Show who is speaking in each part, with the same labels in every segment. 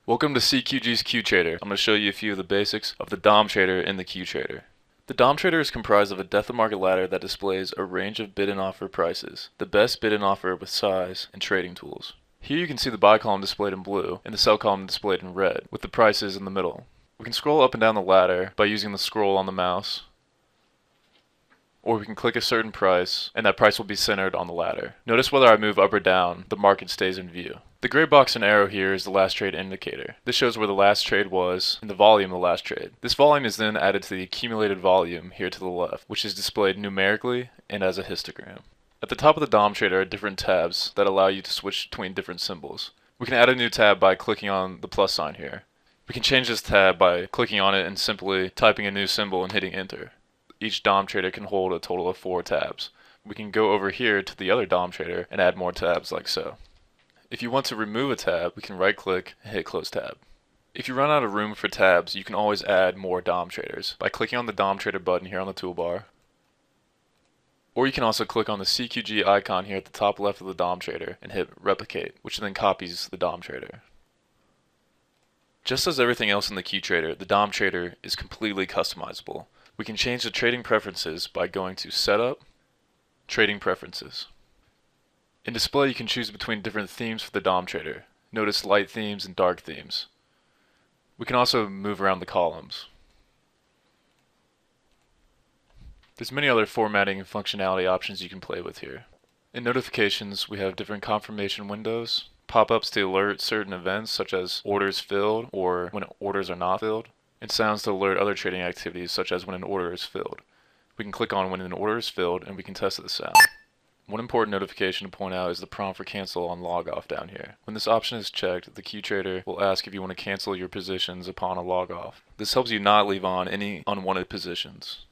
Speaker 1: Welcome to CQG's QTrader. I'm going to show you a few of the basics of the DOM Trader in the QTrader. The DOM Trader is comprised of a depth of market ladder that displays a range of bid and offer prices, the best bid and offer with size, and trading tools. Here you can see the buy column displayed in blue and the sell column displayed in red, with the prices in the middle. We can scroll up and down the ladder by using the scroll on the mouse, or we can click a certain price and that price will be centered on the ladder. Notice whether I move up or down, the market stays in view. The gray box and arrow here is the last trade indicator. This shows where the last trade was and the volume of the last trade. This volume is then added to the accumulated volume here to the left, which is displayed numerically and as a histogram. At the top of the DOM Trader are different tabs that allow you to switch between different symbols. We can add a new tab by clicking on the plus sign here. We can change this tab by clicking on it and simply typing a new symbol and hitting enter. Each DOM Trader can hold a total of 4 tabs. We can go over here to the other DOM Trader and add more tabs like so. If you want to remove a tab, we can right click and hit close tab. If you run out of room for tabs, you can always add more DOM Traders by clicking on the DOM Trader button here on the toolbar. Or you can also click on the CQG icon here at the top left of the DOM Trader and hit replicate, which then copies the DOM Trader. Just as everything else in the QTrader, the DOM Trader is completely customizable. We can change the trading preferences by going to Setup, Trading Preferences. In display, you can choose between different themes for the DOM Trader. Notice light themes and dark themes. We can also move around the columns. There's many other formatting and functionality options you can play with here. In notifications, we have different confirmation windows, pop-ups to alert certain events such as orders filled or when orders are not filled, and sounds to alert other trading activities such as when an order is filled. We can click on when an order is filled and we can test the sound. One important notification to point out is the prompt for cancel on log off down here. When this option is checked, the QTrader will ask if you want to cancel your positions upon a log off. This helps you not leave on any unwanted positions.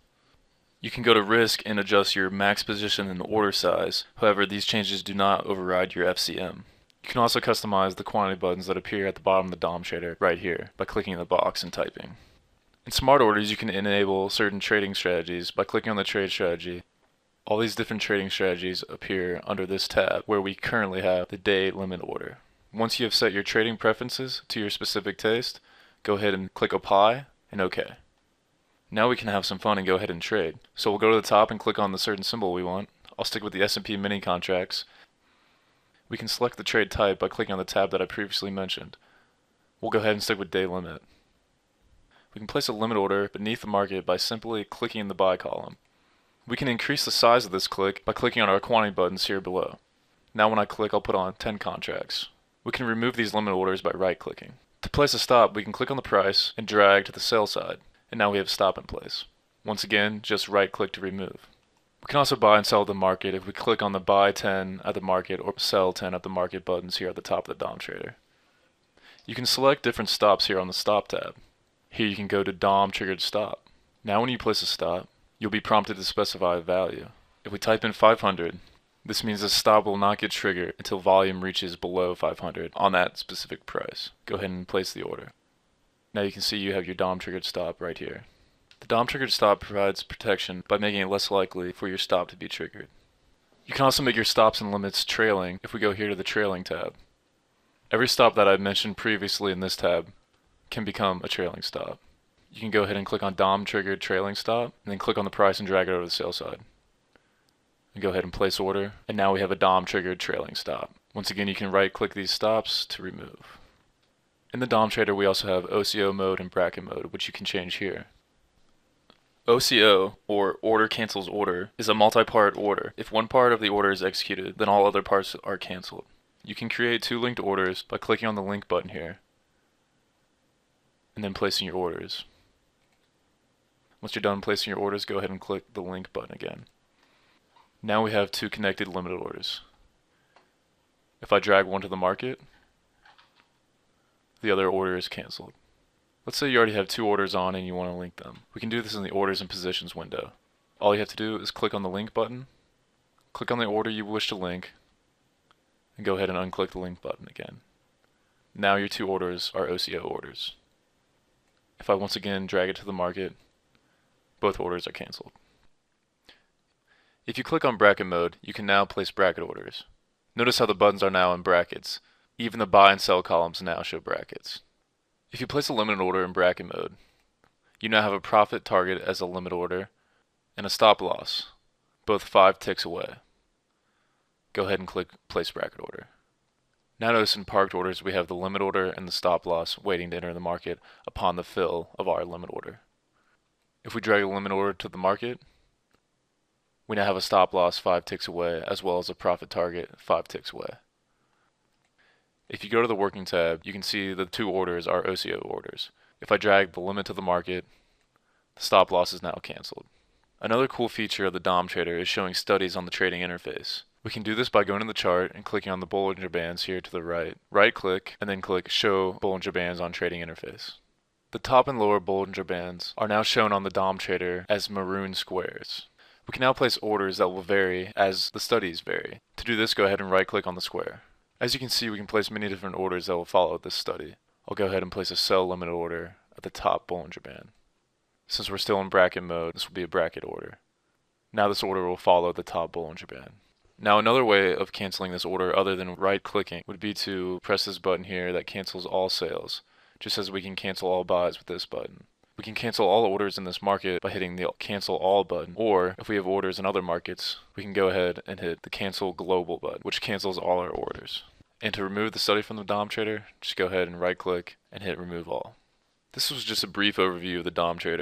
Speaker 1: You can go to risk and adjust your max position and order size. However, these changes do not override your FCM. You can also customize the quantity buttons that appear at the bottom of the DOM Trader right here by clicking the box and typing. In smart orders, you can enable certain trading strategies by clicking on the trade strategy. All these different trading strategies appear under this tab where we currently have the day limit order. Once you have set your trading preferences to your specific taste, go ahead and click apply and OK. Now we can have some fun and go ahead and trade. So we'll go to the top and click on the certain symbol we want. I'll stick with the S&P mini contracts. We can select the trade type by clicking on the tab that I previously mentioned. We'll go ahead and stick with day limit. We can place a limit order beneath the market by simply clicking in the buy column. We can increase the size of this click by clicking on our quantity buttons here below. Now when I click, I'll put on 10 contracts. We can remove these limit orders by right-clicking. To place a stop, we can click on the price and drag to the sell side, and now we have a stop in place. Once again, just right-click to remove. We can also buy and sell at the market if we click on the buy 10 at the market or sell 10 at the market buttons here at the top of the DOM Trader. You can select different stops here on the stop tab. Here you can go to DOM triggered stop. Now when you place a stop, you'll be prompted to specify a value. If we type in 500, this means the stop will not get triggered until volume reaches below 500 on that specific price. Go ahead and place the order. Now you can see you have your DOM triggered stop right here. The DOM triggered stop provides protection by making it less likely for your stop to be triggered. You can also make your stops and limits trailing if we go here to the trailing tab. Every stop that I mentioned previously in this tab can become a trailing stop. You can go ahead and click on DOM triggered trailing stop and then click on the price and drag it over to the sell side. And go ahead and place order, and now we have a DOM triggered trailing stop. Once again, you can right click these stops to remove. In the DOM Trader, we also have OCO mode and bracket mode, which you can change here. OCO, or order cancels order, is a multi-part order. If one part of the order is executed, then all other parts are canceled. You can create 2 linked orders by clicking on the link button here, and then placing your orders. Once you're done placing your orders, go ahead and click the link button again. Now we have 2 connected limited orders. If I drag one to the market, the other order is canceled. Let's say you already have 2 orders on and you want to link them. We can do this in the orders and positions window. All you have to do is click on the link button, click on the order you wish to link, and go ahead and unclick the link button again. Now your 2 orders are OCO orders. If I once again drag it to the market, both orders are canceled. If you click on bracket mode, you can now place bracket orders. Notice how the buttons are now in brackets. Even the buy and sell columns now show brackets. If you place a limit order in bracket mode, you now have a profit target as a limit order and a stop loss, both 5 ticks away. Go ahead and click Place Bracket Order. Now notice in parked orders we have the limit order and the stop loss waiting to enter the market upon the fill of our limit order. If we drag a limit order to the market, we now have a stop loss 5 ticks away as well as a profit target 5 ticks away. If you go to the Working tab, you can see the 2 orders are OCO orders. If I drag the limit to the market, the stop loss is now canceled. Another cool feature of the DOM Trader is showing studies on the trading interface. We can do this by going to the chart and clicking on the Bollinger Bands here to the right. Right-click and then click Show Bollinger Bands on Trading Interface. The top and lower Bollinger Bands are now shown on the DOM Trader as maroon squares. We can now place orders that will vary as the studies vary. To do this, go ahead and right-click on the square. As you can see, we can place many different orders that will follow this study. I'll go ahead and place a sell limit order at the top Bollinger Band. Since we're still in bracket mode, this will be a bracket order. Now this order will follow the top Bollinger Band. Now another way of canceling this order other than right-clicking would be to press this button here that cancels all sales, just as we can cancel all buys with this button. We can cancel all orders in this market by hitting the Cancel All button, or if we have orders in other markets, we can go ahead and hit the Cancel Global button, which cancels all our orders. And to remove the study from the DOM Trader, just go ahead and right-click and hit Remove All. This was just a brief overview of the DOM Trader.